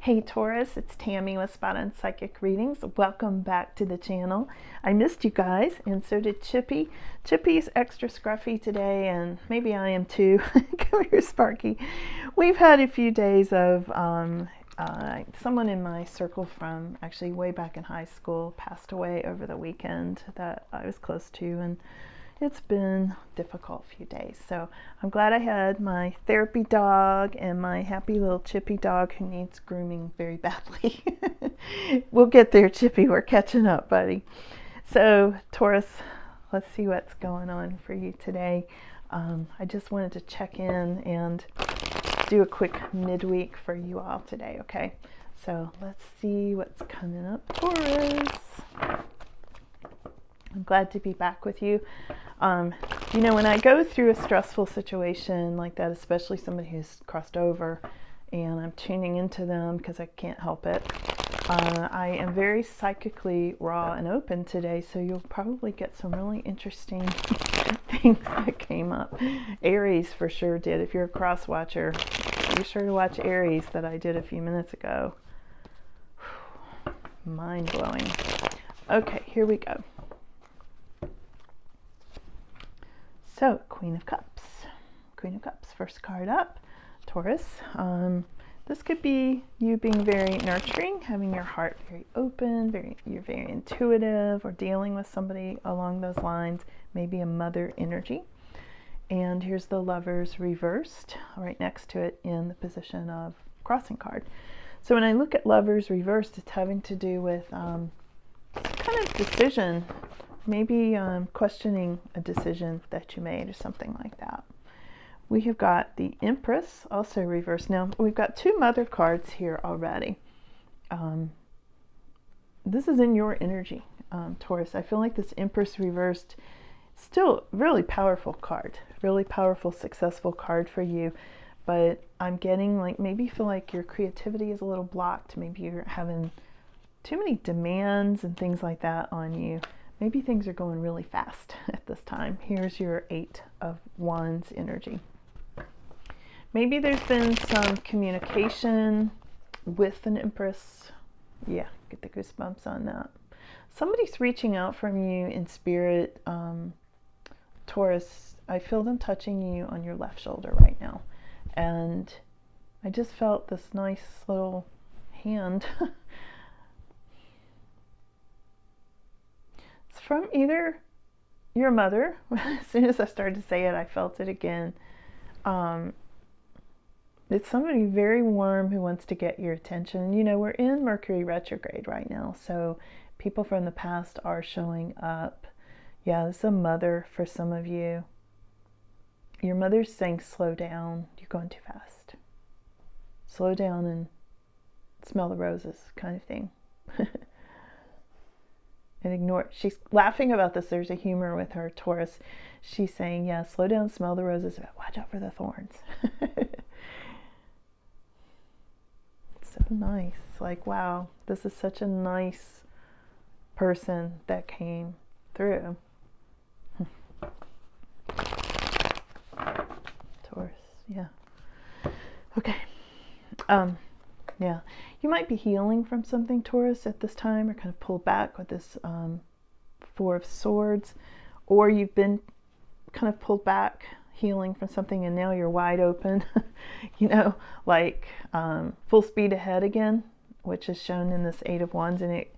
Hey Taurus, it's Tammy with Spot On Psychic Readings. Welcome back to the channel. I missed you guys, and so did Chippy. Chippy's extra scruffy today, and maybe I am too. Come here, Sparky. We've had a few days of someone in my circle from actually way back in high school passed away over the weekend that I was close to, and it's been a difficult few days. So I'm glad I had my therapy dog and my happy little Chippy dog who needs grooming very badly. We'll get there, Chippy. We're catching up, buddy. So Taurus, let's see what's going on for you today. I just wanted to check in and do a quick midweek for you all today, okay? So let's see what's coming up, Taurus. I'm glad to be back with you. You know, when I go through a stressful situation like that, especially somebody who's crossed over, and I'm tuning into them because I can't help it, I am very psychically raw and open today, so you'll probably get some really interesting things that came up. Aries for sure did. If you're a cross watcher, be sure to watch Aries that I did a few minutes ago. Mind-blowing. Okay, here we go. So, Queen of Cups. Queen of Cups, first card up, Taurus. This could be you being very nurturing, having your heart very open, you're very intuitive, or dealing with somebody along those lines, maybe a mother energy. And here's the Lovers reversed, right next to it in the position of crossing card. So when I look at Lovers reversed, it's having to do with some kind of decision, maybe questioning a decision that you made or something like that. We have got the Empress also reversed. Now we've got two mother cards here already. This is in your energy, Taurus. I feel like this Empress reversed, still really powerful card, really powerful, successful card for you. But I'm getting like, maybe you feel like your creativity is a little blocked. Maybe you're having too many demands and things like that on you. Maybe things are going really fast at this time. Here's your Eight of Wands energy. Maybe there's been some communication with an Empress. Yeah, get the goosebumps on that. Somebody's reaching out from you in spirit. Taurus, I feel them touching you on your left shoulder right now. And I just felt this nice little hand. It's from either your mother. As soon as I started to say it, I felt it again. It's somebody very warm who wants to get your attention. You know, we're in Mercury retrograde right now, so people from the past are showing up. Yeah, this is a mother for some of you. Your mother's saying, slow down. You're going too fast. Slow down and smell the roses, kind of thing. And ignore. She's laughing about this. There's a humor with her, Taurus. She's saying, yeah, slow down, smell the roses, but watch out for the thorns. It's so nice. Like, wow, this is such a nice person that came through. Taurus, yeah. Okay. Yeah, you might be healing from something, Taurus, at this time, or kind of pulled back with this Four of Swords, or you've been kind of pulled back, healing from something, and now you're wide open, you know, like full speed ahead again, which is shown in this Eight of Wands, and it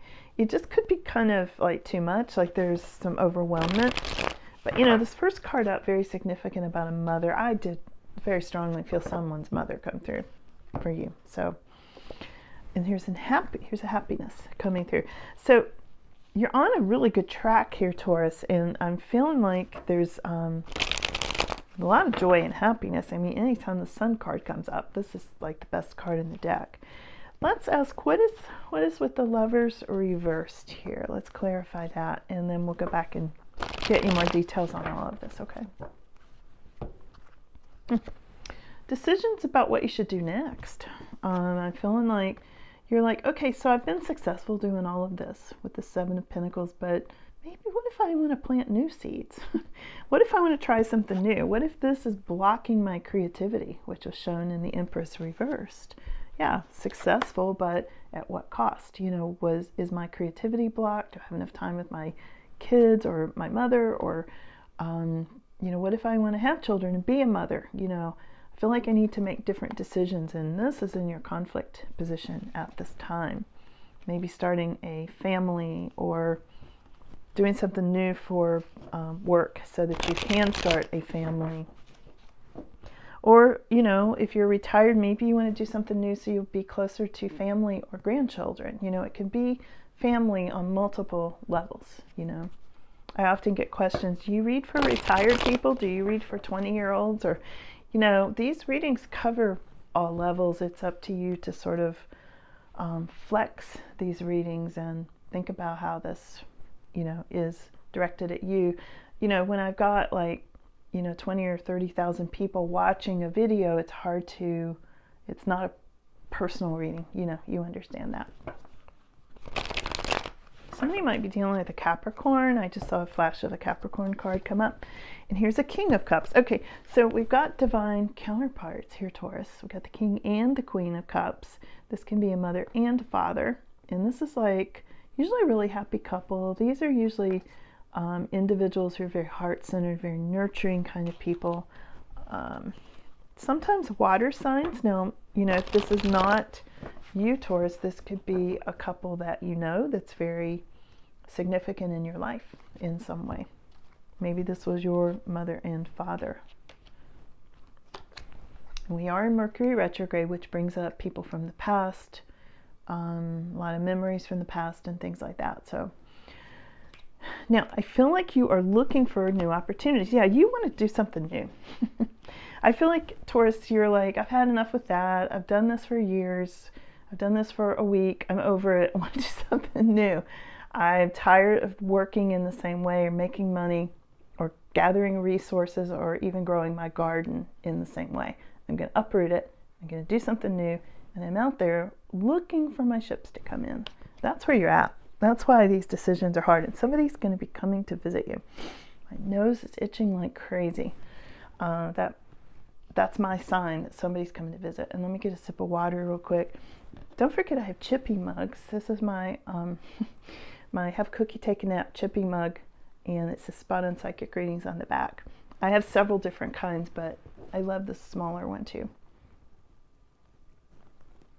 just could be kind of like too much, like there's some overwhelmment. But, you know, this first card up, very significant about a mother. I did very strongly feel someone's mother come through for you, so... And here's a happiness coming through. So you're on a really good track here, Taurus, and I'm feeling like there's a lot of joy and happiness. I mean, anytime the Sun card comes up, this is like the best card in the deck. Let's ask, what is with the Lovers reversed here? Let's clarify that, and then we'll go back and get you more details on all of this, okay? Decisions about what you should do next. I'm feeling like you're like, okay, so I've been successful doing all of this with the Seven of Pentacles, but maybe what if I want to plant new seeds? What if I want to try something new? What if this is blocking my creativity, which was shown in the Empress reversed? yeah, successful, but at what cost? You know, is my creativity blocked? Do I have enough time with my kids or my mother? Or, you know, what if I want to have children and be a mother? You know, I feel like I need to make different decisions, and this is in your conflict position at this time. Maybe starting a family or doing something new for work so that you can start a family. Or, you know, if you're retired, maybe you want to do something new so you'll be closer to family or grandchildren. You know, it can be family on multiple levels, you know. I often get questions, do you read for retired people? Do you read for 20-year-olds? Or, you know, these readings cover all levels. It's up to you to sort of flex these readings and think about how this, you know, is directed at you. You know, when I've got like, you know, 20 or 30,000 people watching a video, it's hard to, it's not a personal reading, you know, you understand that. Somebody might be dealing with a Capricorn. I just saw a flash of a Capricorn card come up. And here's a King of Cups. Okay, so we've got divine counterparts here, Taurus. We've got the King and the Queen of Cups. This can be a mother and father. And this is like usually a really happy couple. These are usually individuals who are very heart-centered, very nurturing kind of people. Sometimes water signs. Now, you know, if this is not you, Taurus, this could be a couple that you know that's very significant in your life in some way. Maybe this was your mother and father. We are in Mercury retrograde, which brings up people from the past, a lot of memories from the past and things like that. So now I feel like you are looking for new opportunities. Yeah, you want to do something new. I feel like, Taurus, you're like, I've had enough with that. I've done this for years. I've done this for a week. I'm over it. I want to do something new. I'm tired of working in the same way or making money or gathering resources or even growing my garden in the same way. I'm going to uproot it. I'm going to do something new. And I'm out there looking for my ships to come in. That's where you're at. That's why these decisions are hard. And somebody's going to be coming to visit you. My nose is itching like crazy. That's my sign that somebody's coming to visit. And let me get a sip of water real quick. Don't forget I have chippy mugs. This is my my Have Cookie Take a Nap chippy mug, and it says Spot on Psychic Readings on the back. I have several different kinds, but I love the smaller one too.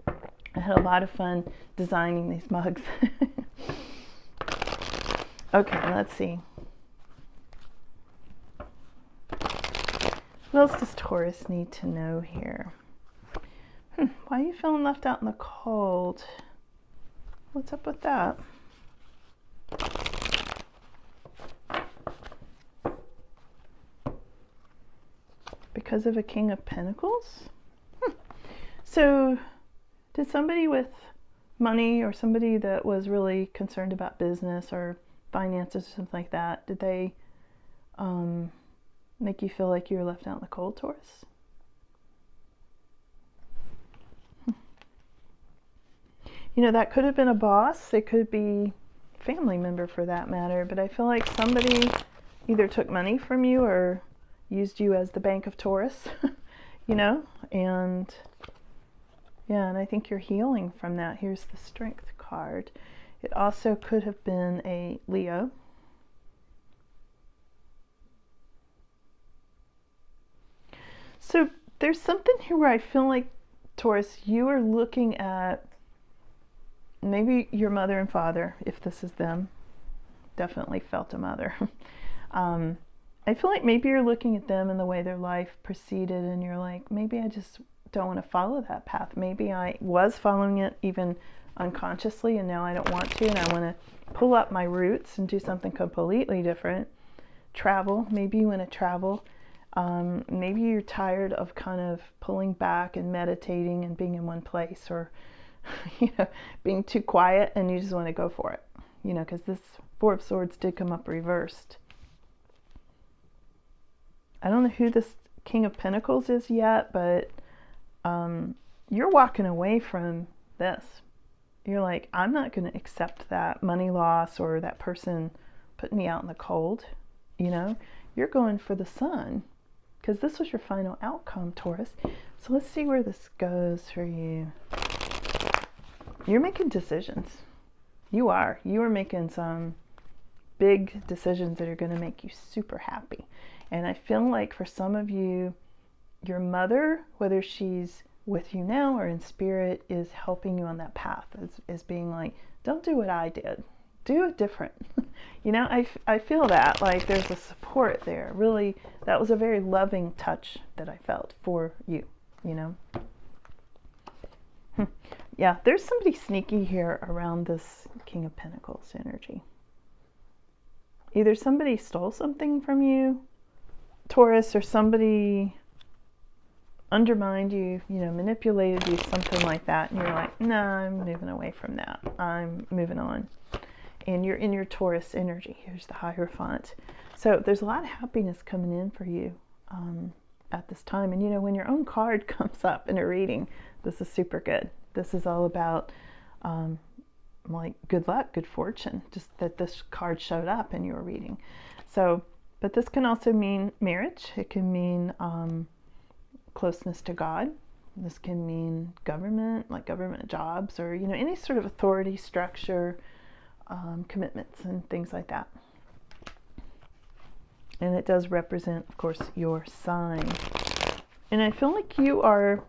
I had a lot of fun designing these mugs. Okay, let's see. What else does Taurus need to know here? Why are you feeling left out in the cold? What's up with that? Because of a King of Pentacles? So, did somebody with money or somebody that was really concerned about business or finances or something like that, did they make you feel like you were left out in the cold, Taurus? You know, that could have been a boss. It could be a family member for that matter. But I feel like somebody either took money from you or used you as the Bank of Taurus, you know? And yeah, and I think you're healing from that. Here's the Strength card. It also could have been a Leo. So there's something here where I feel like, Taurus, you are looking at maybe your mother and father, if this is them. Definitely felt a mother. I feel like maybe you're looking at them and the way their life proceeded, and you're like, maybe I just don't want to follow that path. Maybe I was following it even unconsciously, and now I don't want to, and I want to pull up my roots and do something completely different. Travel. Maybe you want to travel. Maybe you're tired of kind of pulling back and meditating and being in one place, or you know, being too quiet, and you just want to go for it, you know, because this Four of Swords did come up reversed. I don't know who this King of Pentacles is yet, but you're walking away from this. You're like, I'm not going to accept that money loss or that person putting me out in the cold, you know. You're going for the sun, because this was your final outcome, Taurus. So let's see where this goes for you. you're making decisions. You are making some big decisions that are going to make you super happy. And I feel like for some of you, your mother, whether she's with you now or in spirit, is helping you on that path, is being like, don't do what I did, do it different. You know, I feel that like there's a support there. Really, that was a very loving touch that I felt for you, you know. Yeah, there's somebody sneaky here around this King of Pentacles energy. Either somebody stole something from you, Taurus, or somebody undermined you, you know, manipulated you, something like that, and you're like, no, I'm moving away from that. I'm moving on. And you're in your Taurus energy. Here's the Hierophant. So there's a lot of happiness coming in for you at this time. And you know, when your own card comes up in a reading, this is super good. This is all about like good luck, good fortune, just that this card showed up in your reading. So, but this can also mean marriage. It can mean closeness to God. This can mean government, like government jobs, or, you know, any sort of authority structure, commitments and things like that. And it does represent, of course, your sign. And I feel like you are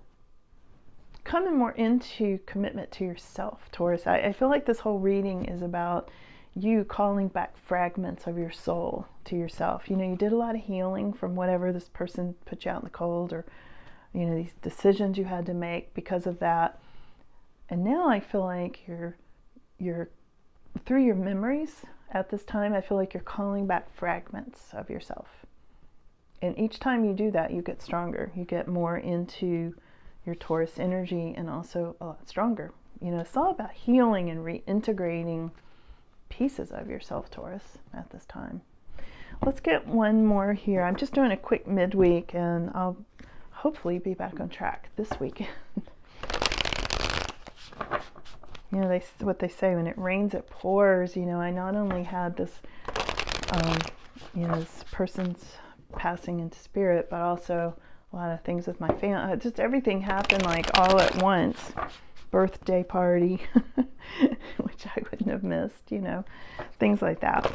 coming more into commitment to yourself, Taurus. I feel like this whole reading is about you calling back fragments of your soul to yourself. You know, you did a lot of healing from whatever this person put you out in the cold, or, you know, these decisions you had to make because of that. And now I feel like you're through your memories at this time, I feel like you're calling back fragments of yourself. And each time you do that, you get stronger. You get more into your Taurus energy and also a lot stronger. You know, it's all about healing and reintegrating pieces of yourself, Taurus, at this time. Let's get one more here. I'm just doing a quick midweek, and I'll hopefully be back on track this weekend. You know, what they say, when it rains, it pours. You know, I not only had this, you know, this person's passing into spirit, but also a lot of things with my family. Just everything happened like all at once. Birthday party, which I wouldn't have missed, you know, things like that.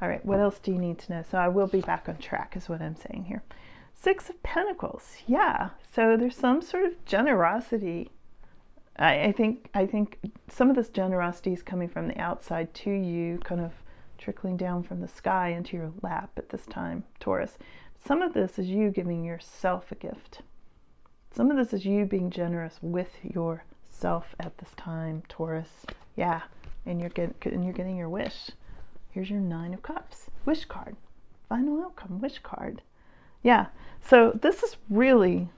All right, what else do you need to know? So I will be back on track is what I'm saying here. 6 of Pentacles, yeah. So there's some sort of generosity. I think some of this generosity is coming from the outside to you, kind of trickling down from the sky into your lap at this time, Taurus. Some of this is you giving yourself a gift. Some of this is you being generous with yourself at this time, Taurus. Yeah, and you're getting your wish. Here's your 9 of Cups, wish card, final outcome, wish card. Yeah, so this is really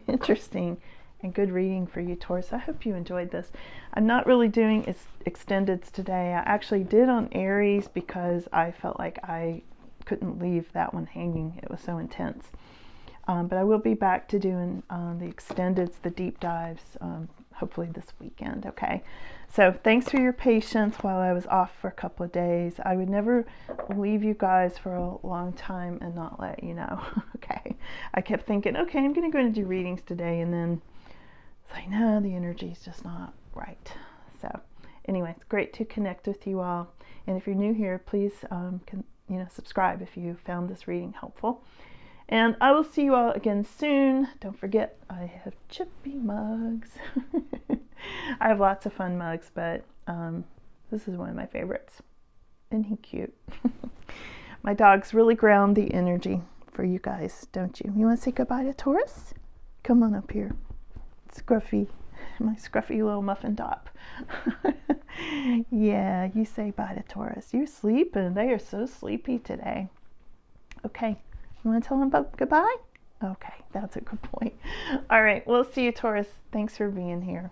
interesting and good reading for you, Taurus. I hope you enjoyed this. I'm not really doing extendeds today. I actually did on Aries because I felt like I couldn't leave that one hanging. It was so intense. But I will be back to doing the extendeds, the deep dives, hopefully this weekend, okay? So thanks for your patience while I was off for a couple of days. I would never leave you guys for a long time and not let you know, okay? I kept thinking, okay, I'm going to go and do readings today, and then it's like, no, the energy's just not right. So anyway, it's great to connect with you all. And if you're new here, please subscribe if you found this reading helpful. And I will see you all again soon. Don't forget, I have chippy mugs. I have lots of fun mugs, but this is one of my favorites. Isn't he cute? My dogs really ground the energy for you guys, don't you? You want to say goodbye to Taurus? Come on up here. Scruffy, my scruffy little muffin top. Yeah, you say bye to Taurus. You're sleeping. They are so sleepy today. Okay. You want to tell them goodbye? Okay, that's a good point. All right, we'll see you, Taurus. Thanks for being here.